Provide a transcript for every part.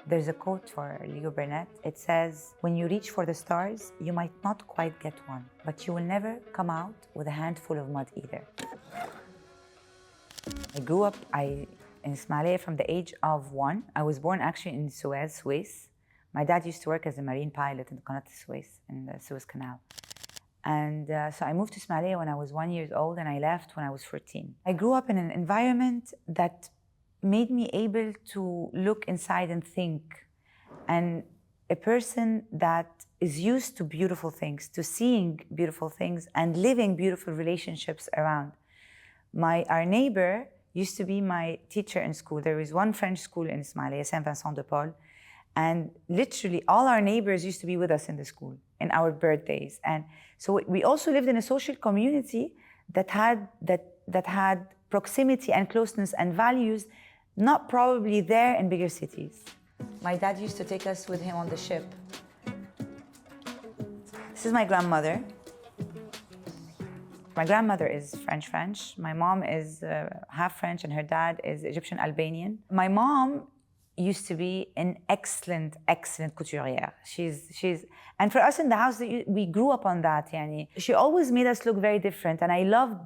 There's a quote for Leo Burnett. It says, "When you reach for the stars, you might not quite get one, but you will never come out with a handful of mud either." I grew up in Ismailia from the age of 1. I was born actually in Suez, Swiss. My dad used to work as a marine pilot in the Qanat Suez, in the Suez Canal. And so I moved to Ismailia when I was 1 year old, and I left when I was 14. I grew up in an environment that made me able to look inside and think. And a person that is used to beautiful things, to seeing beautiful things and living beautiful relationships around. Our neighbor used to be my teacher in school. There was one French school in Ismailia, Saint Vincent de Paul. And literally all our neighbors used to be with us in the school, in our birthdays. And so we also lived in a social community that had proximity and closeness and values not probably there in bigger cities. My dad used to take us with him on the ship. This is my grandmother. My grandmother is French. My mom is half French and her dad is Egyptian Albanian. My mom used to be an excellent couturière. And for us in the house, we grew up on that. Yani. She always made us look very different, and I loved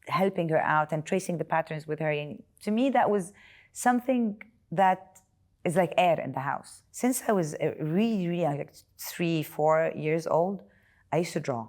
helping her out and tracing the patterns with her. And to me, that was something that is like air in the house. Since I was really like 3-4 years old, I used to draw.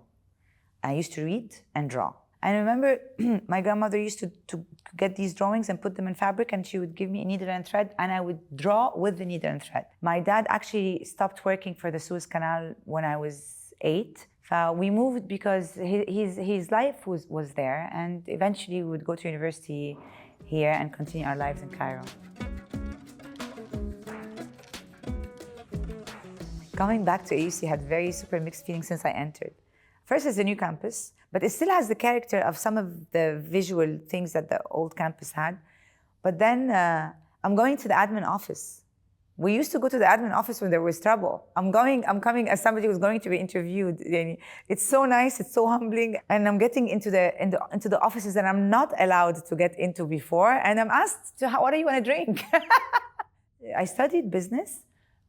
I used to read and draw. I remember my grandmother used to get these drawings and put them in fabric, and she would give me a needle and thread, and I would draw with the needle and thread. My dad actually stopped working for the Suez Canal when I was 8. We moved because his life was there, and eventually we would go to university here and continue our lives in Cairo. Coming back to AUC had very super mixed feelings since I entered. First, it's a new campus, but it still has the character of some of the visual things that the old campus had. But then I'm going to the admin office. We used to go to the admin office when there was trouble. I'm coming as somebody who's going to be interviewed. It's so nice, it's so humbling. And I'm getting into the offices that I'm not allowed to get into before. And I'm asked, what do you want to drink? I studied business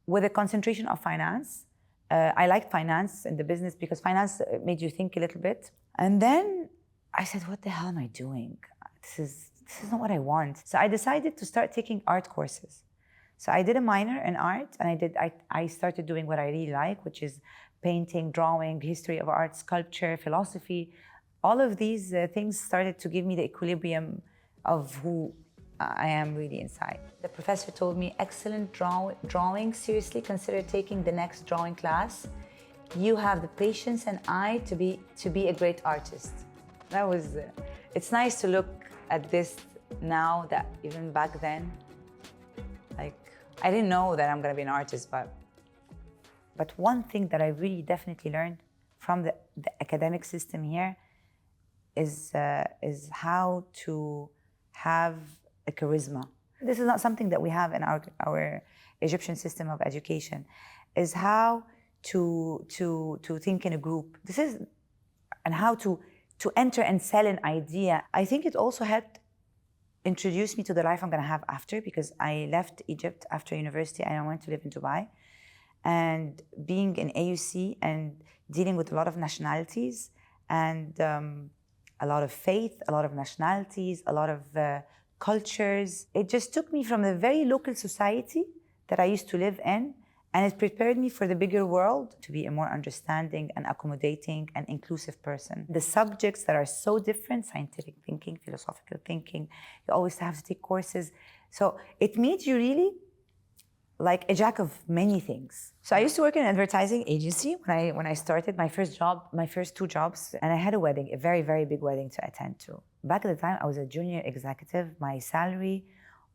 with a concentration of finance. I liked finance and the business because finance made you think a little bit. And then I said, what the hell am I doing? This is not what I want. So I decided to start taking art courses. So I did a minor in art, and I started doing what I really like, which is painting, drawing, history of art, sculpture, philosophy. All of these things started to give me the equilibrium of who I am really inside. The professor told me, excellent drawing, seriously consider taking the next drawing class. You have the patience and eye to be a great artist. That was, it's nice to look at this now that even back then, like, I didn't know that I'm gonna be an artist, but one thing that I really definitely learned from the academic system here is how to have a charisma. This is not something that we have in our Egyptian system of education, is how to think in a group. This is, and how to enter and sell an idea. I think it also helped introduce me to the life I'm gonna have after, because I left Egypt after university and I went to live in Dubai. And being in AUC and dealing with a lot of nationalities and a lot of faith, a lot of nationalities, a lot of cultures. It just took me from the very local society that I used to live in, and it prepared me for the bigger world to be a more understanding and accommodating and inclusive person. The subjects that are so different, scientific thinking, philosophical thinking, you always have to take courses. So it made you really like a jack of many things. So I used to work in an advertising agency when I started my first job, my first 2 jobs, and I had a wedding, a very, very big wedding to attend to. Back at the time, I was a junior executive. My salary,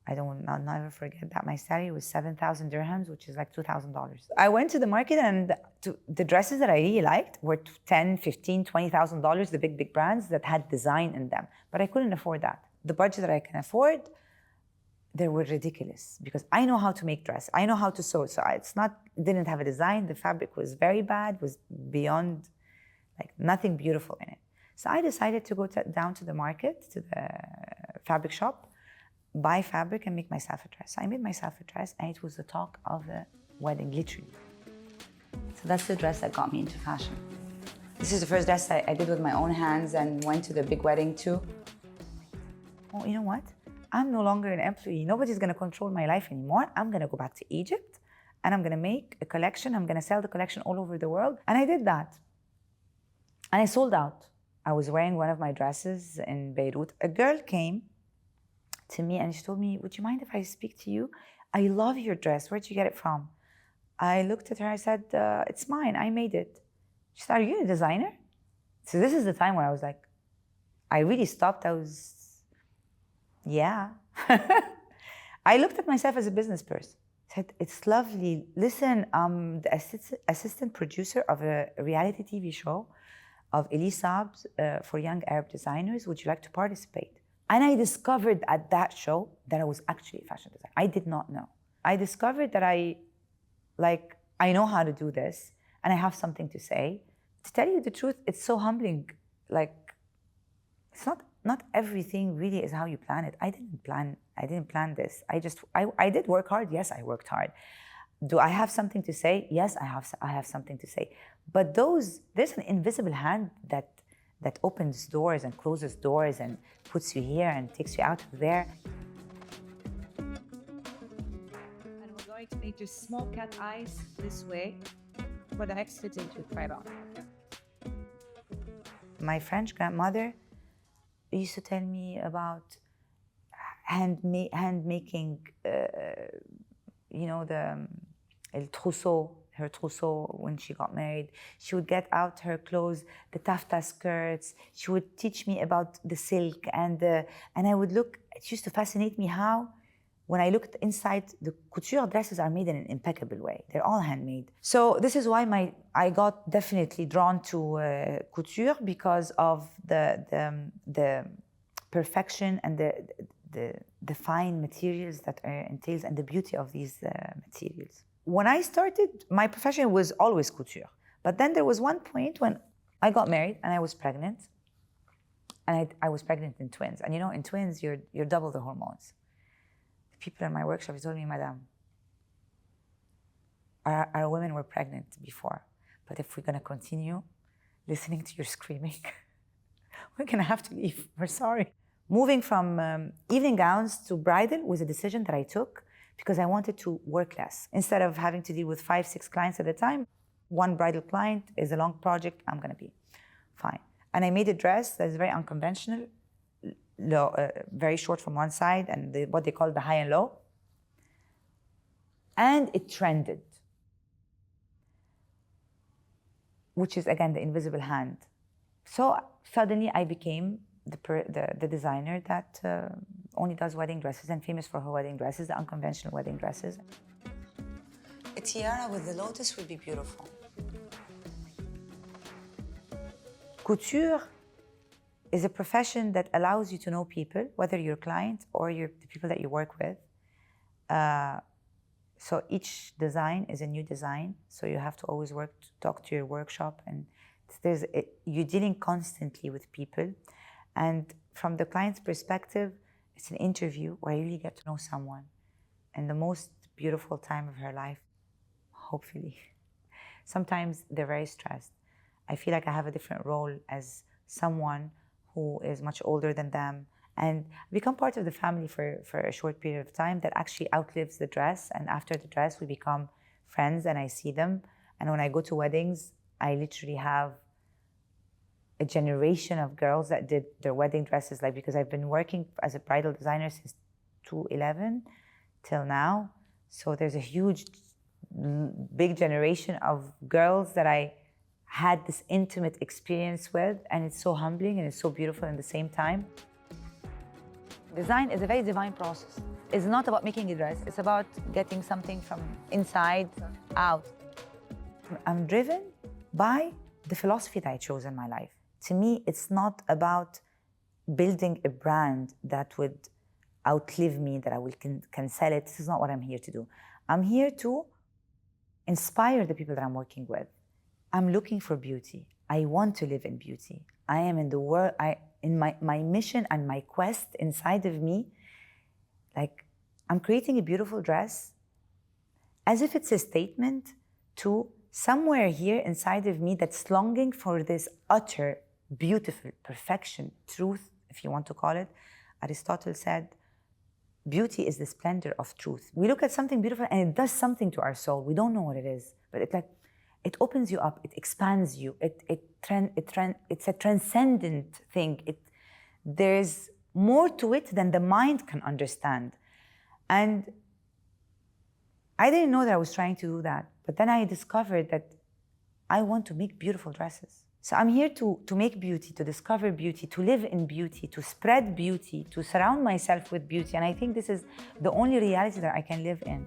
I'll never forget that. My salary was 7,000 dirhams, which is like $2,000. I went to the market, and the dresses that I really liked were $10,000, $15,000, $20,000, the big brands that had design in them. But I couldn't afford that. The budget that I can afford, they were ridiculous, because I know how to make dress. I know how to sew. So didn't have a design. The fabric was very bad, was beyond, like, nothing beautiful in it. So I decided to go down to the market, to the fabric shop, buy fabric and make myself a dress. So I made myself a dress, and it was the talk of the wedding, literally. So that's the dress that got me into fashion. This is the first dress I did with my own hands and went to the big wedding too. Oh, you know what? I'm no longer an employee. Nobody's gonna control my life anymore. I'm gonna go back to Egypt and I'm gonna make a collection. I'm gonna sell the collection all over the world. And I did that. And I sold out. I was wearing one of my dresses in Beirut. A girl came to me and she told me, would you mind if I speak to you? I love your dress. Where'd you get it from? I looked at her, I said, it's mine, I made it. She said, are you a designer? So this is the time where I was like, I really stopped. I was, yeah. I looked at myself as a business person. I said, it's lovely. Listen, I'm the assistant producer of a reality TV show of Elise Saab's for young Arab designers. Would you like to participate? And I discovered at that show that I was actually a fashion designer. I did not know. I discovered that I know how to do this and I have something to say. To tell you the truth, it's so humbling. Like, it's not everything really is how you plan it. I didn't plan this. I did work hard. Yes, I worked hard. Do I have something to say? Yes, I have something to say. But there's an invisible hand that opens doors and closes doors and puts you here and takes you out of there. And we're going to make just small cat eyes this way for the next fitting to try it on. My French grandmother used to tell me about hand making, el trousseau, her trousseau when she got married. She would get out her clothes, the taffeta skirts. She would teach me about the silk and I would look. It used to fascinate me how, when I looked inside, the couture dresses are made in an impeccable way. They're all handmade. So this is why I got definitely drawn to couture, because of the perfection and the fine materials that are entails and the beauty of these materials. When I started, my profession was always couture. But then there was one point when I got married and I was pregnant. And I was pregnant in twins. And in twins, you're double the hormones. The people in my workshop told me, Madam, our women were pregnant before. But if we're going to continue listening to your screaming, we're going to have to leave. We're sorry. Moving from evening gowns to bridal was a decision that I took because I wanted to work less. Instead of having to deal with 5-6 clients at a time, one bridal client is a long project, I'm gonna be fine. And I made a dress that is very unconventional, very short from one side, and what they call the high and low. And it trended, which is again the invisible hand. So suddenly I became the designer that only does wedding dresses and famous for her wedding dresses, the unconventional wedding dresses. A tiara with the lotus would be beautiful. Couture is a profession that allows you to know people, whether you're a client or the people that you work with. So each design is a new design. So you have to always talk to your workshop, and you're dealing constantly with people. And from the client's perspective, it's an interview where you really get to know someone in the most beautiful time of her life, hopefully. Sometimes they're very stressed. I feel like I have a different role as someone who is much older than them and become part of the family for a short period of time that actually outlives the dress. And after the dress, we become friends and I see them. And when I go to weddings, I literally have a generation of girls that did their wedding dresses, because I've been working as a bridal designer since 2011 till now. So there's a huge, big generation of girls that I had this intimate experience with, and it's so humbling and it's so beautiful at the same time. Design is a very divine process. It's not about making a dress, it's about getting something from inside out. I'm driven by the philosophy that I chose in my life. To me, it's not about building a brand that would outlive me, that I can sell it. This is not what I'm here to do. I'm here to inspire the people that I'm working with. I'm looking for beauty. I want to live in beauty. I am in the world, in my mission and my quest inside of me Like, I'm creating a beautiful dress as if it's a statement to somewhere here inside of me that's longing for this utter, beautiful perfection, truth, if you want to call it. Aristotle said, beauty is the splendor of truth. We look at something beautiful and it does something to our soul. We don't know what it is, but it opens you up, it expands you, it's a transcendent thing. There's more to it than the mind can understand. And I didn't know that I was trying to do that, but then I discovered that I want to make beautiful dresses. So I'm here to make beauty, to discover beauty, to live in beauty, to spread beauty, to surround myself with beauty. And I think this is the only reality that I can live in.